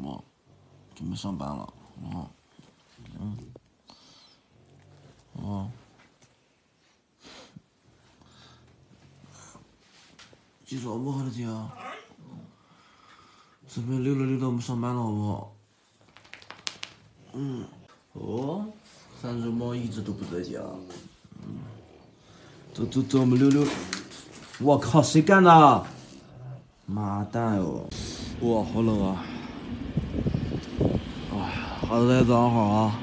不？准备上班了啊？起床不，好的姐？这边溜达，我们上班了好不好？哦，3只猫一直都不在家。走，我们溜。我靠，谁干的？妈蛋哟！哇，好冷啊！好的，早上好啊。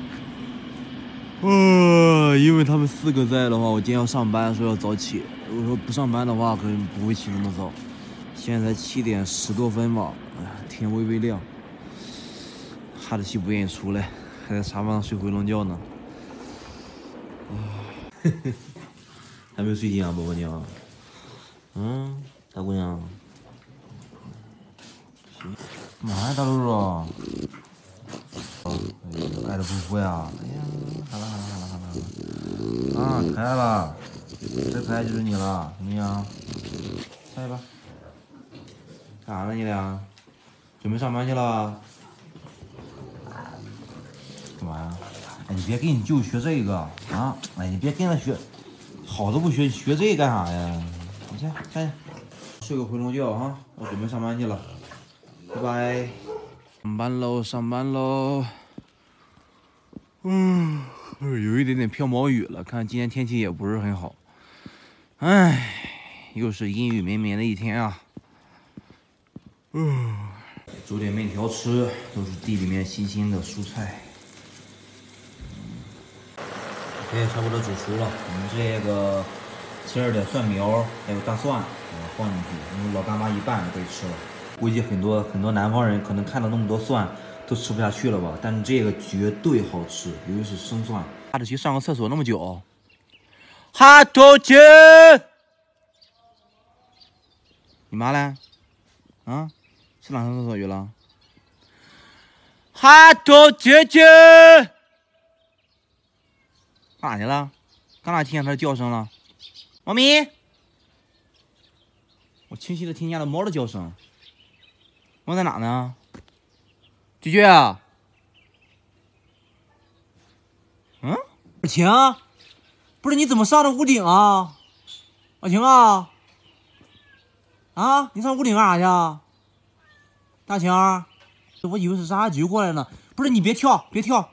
因为他们4个在的话，我今天要上班，所以要早起。如果说不上班的话，可能不会起那么早。现在才7点10多分吧，天微微亮。哈德西不愿意出来，还在沙发上睡回笼觉呢。还没有睡醒啊，宝宝娘？大姑娘。干嘛呀，大露露？爱的不服呀！哎呀，好了，啊，开了，这开就是你了，怎么样？下去吧。干啥呢你俩？准备上班去了？干嘛呀？哎，你别跟你舅学这个啊！哎，你别跟他学，好都不学，学这个干啥呀？你下去，睡个回笼觉啊！我准备上班去了，拜拜。上班喽。有一点点飘毛雨了，看今天天气也不是很好。又是阴雨绵绵的一天啊。煮点面条吃，都是地里面新鲜的蔬菜。OK， 差不多煮熟了。我们这个切了点蒜苗，还有大蒜，放进去，因为老干妈一拌就可以吃了。估计很多南方人可能看到那么多蒜都吃不下去了吧？但是这个绝对好吃，尤其是生蒜。哈德奇上个厕所那么久，哈德奇，你妈嘞？啊，去哪上厕所去了？哈德姐姐，干啥去了？刚才听见它的叫声了，猫咪。我清晰的听见了猫的叫声。猫在哪呢？菊菊啊，小晴，不是你怎么上的屋顶啊？小晴啊，你上屋顶干啥去啊？大晴，我以为是沙局过来呢。不是你别跳，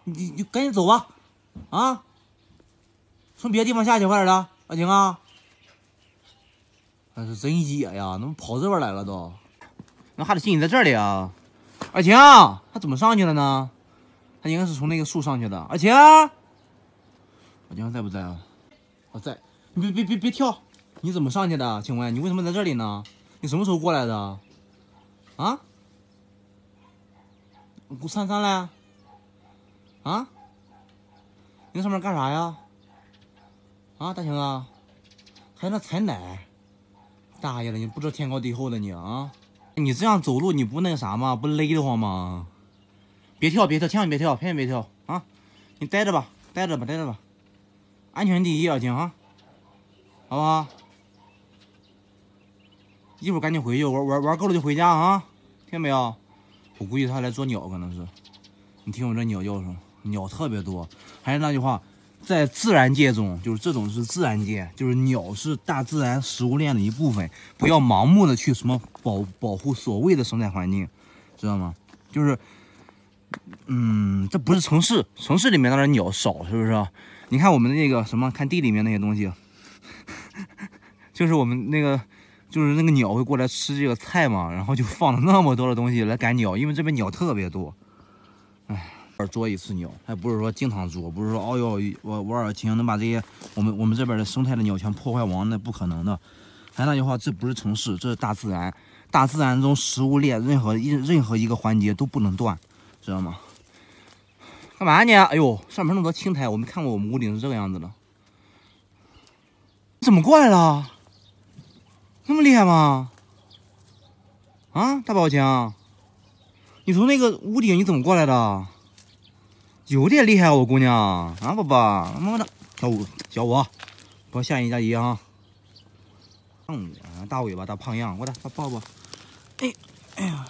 你赶紧走吧。啊，从别的地方下去，快点的，小晴啊。那是真野呀，怎么跑这边来了都？那哈德西你在这里啊？二晴，他怎么上去了呢？他应该是从那个树上去的。二晴，二晴在不在啊？我在。你别跳！你怎么上去的？请问你为什么在这里呢？你什么时候过来的？啊？珊珊嘞？啊？你在上面干啥呀？啊，大晴啊，还在那采奶？大爷的，你不知道天高地厚的你啊！你这样走路你不那个啥吗？不勒得慌吗？别跳，千万别跳啊！你待着吧，安全第一啊，亲啊，好不好？一会儿赶紧回去，玩够了就回家啊，听见没有？我估计他来捉鸟，可能是。你听我这鸟叫声，鸟特别多。还是那句话，在自然界中，就是这种是自然界，就是鸟是大自然食物链的一部分，不要盲目的去什么保护所谓的生态环境，知道吗？就是。这不是城市，城市里面当然鸟少，是不是？你看我们那个什么，看地里面那些东西，就是我们那个，就是那个鸟会过来吃这个菜嘛，然后就放了那么多的东西来赶鸟，因为这边鸟特别多。捉一次鸟，还不是说经常捉，不是说哦哟，我二晴能把这些我们这边的生态的鸟全破坏完，那不可能的。还那句话，这不是城市，这是大自然，大自然中食物链任何一个环节都不能断。知道吗？干嘛呢？哎呦，上面那么多青苔，我没看过我们屋顶是这个样子的。你怎么过来了？那么厉害吗？啊，大宝强，你从那个屋顶你怎么过来的？有点厉害啊，我姑娘啊，宝宝，么么哒，小五，不要吓人家姨啊。大尾巴，大胖样，过来，抱抱。哎呀，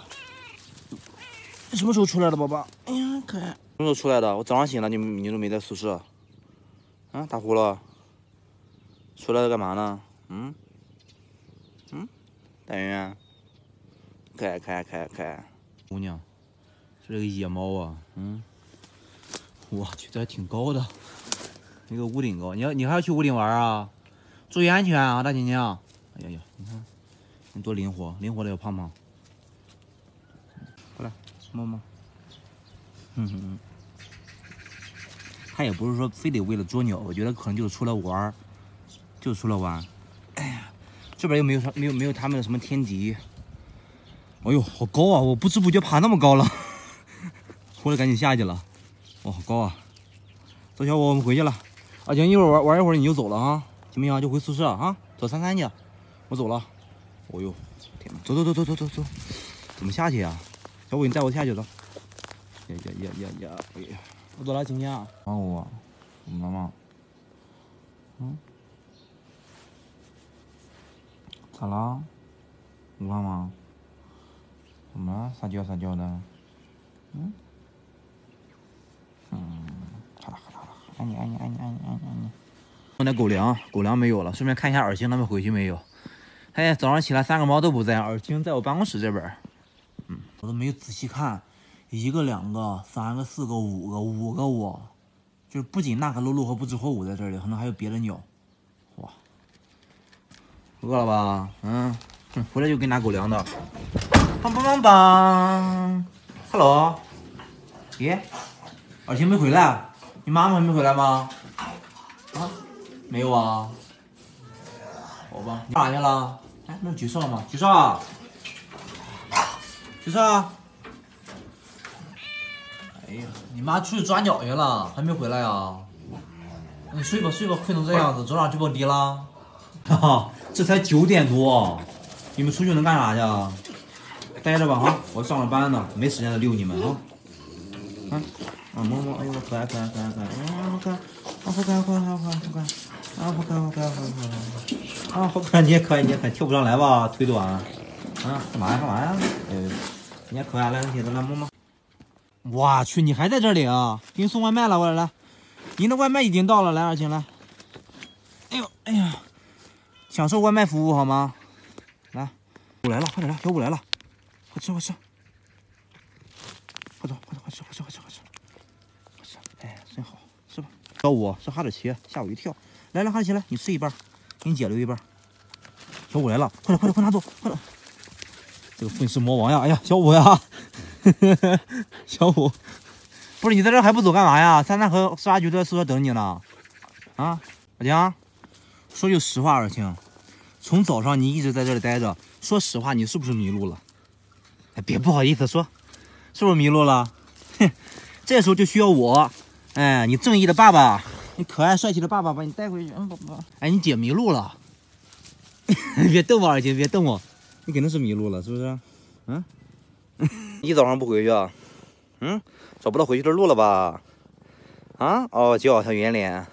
什么时候出来的，宝宝？哎呀，可爱。什么时候出来的？我早上醒了，你都没在宿舍。啊，打呼噜。出来了干嘛呢？大圆圆，可爱。姑娘，这是个野猫啊。我去，这还挺高的，那个屋顶高。你还要去屋顶玩啊？注意安全啊，大晶晶。哎呀，你看，你多灵活，灵活的有胖胖。过来，摸摸。他也不是说非得为了捉鸟，我觉得可能就是出来玩，就是出来玩。哎呀，这边又没有他们的什么天敌。哎呦，好高啊！我不知不觉爬那么高了，回来赶紧下去了。哇，好高啊！走，小伙，我们回去了。阿晴，一会儿玩一会儿你就走了啊，行不行？就回宿舍啊，走33去。我走了。哦呦，天哪！走，怎么下去呀？小伙，你带我下去走。呀！哎呀，我走了，晴晴。帮我，妈妈。咋了？不怕吗？怎么了？撒娇的。好了，爱你。弄点狗粮没有了，顺便看一下尔晴他们回去没有。哎，早上起来3个猫都不在，尔晴在我办公室这边。我都没有仔细看，1个、2个、3个、4个、5个窝，就是不仅那个露露和不知火舞在这里，可能还有别的鸟。哇，饿了吧？回来就给你拿狗粮的。棒 ，Hello， 咦，尔晴没回来？你妈妈还没回来吗？啊，没有啊。好吧，你干啥去了？哎，那是橘色吗？橘色，哎呀，你妈出去抓鸟去了，还没回来啊？你睡吧，困成这样子，昨晚就蹦迪了。哈哈，这才9点多，你们出去能干啥去？待着吧哈，我上了班呢，没时间再遛你们啊。摸，哎呦，可爱，好可爱，好可爱，你也可爱，跳不上来吧，腿短。干嘛呀？你也可爱，来，铁子来摸摸。我去，你还在这里啊？给你送外卖了，过来，您的外卖已经到了，来，尔晴来。哎呀，享受外卖服务好吗？来，五来了，快点来，小五来了，快吃，快走，快吃。哎，真好，吃吧。小五是哈士奇，吓我一跳。来，哈士奇来，你吃一半，给你姐留一半。小五来了，快拿走，快点。这个愤世魔王呀！哎呀，小五呀，小五，不是你在这还不走干嘛呀？33和48局都在宿舍等你呢。啊，尔晴，说句实话，尔晴，从早上你一直在这里待着，说实话，你是不是迷路了？哎，别不好意思说，是不是迷路了？哼，这时候就需要我，哎，你正义的爸爸，你可爱帅气的爸爸把你带回去。宝宝，哎，你姐迷路了，别瞪我，尔晴，别瞪我。你肯定是迷路了，是不是？一早上不回去啊？找不到回去的路了吧？哦，叫小圆脸，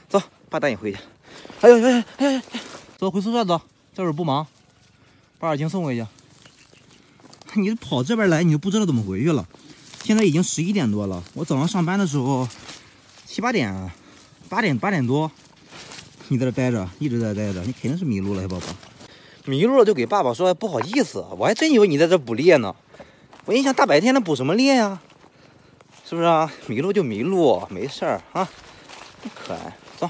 走，爸带你回去。哎呦，走，回宿舍走，这会儿不忙，把尔晴送回去。你跑这边来，你就不知道怎么回去了。现在已经11点多了，我早上上班的时候7、8点啊，8点多，你在这待着，一直在待着，你肯定是迷路了，小宝宝。迷路了就给爸爸说不好意思，我还真以为你在这捕猎呢。我一想大白天的捕什么猎呀？是不是啊？迷路就迷路，没事儿啊。可爱，走。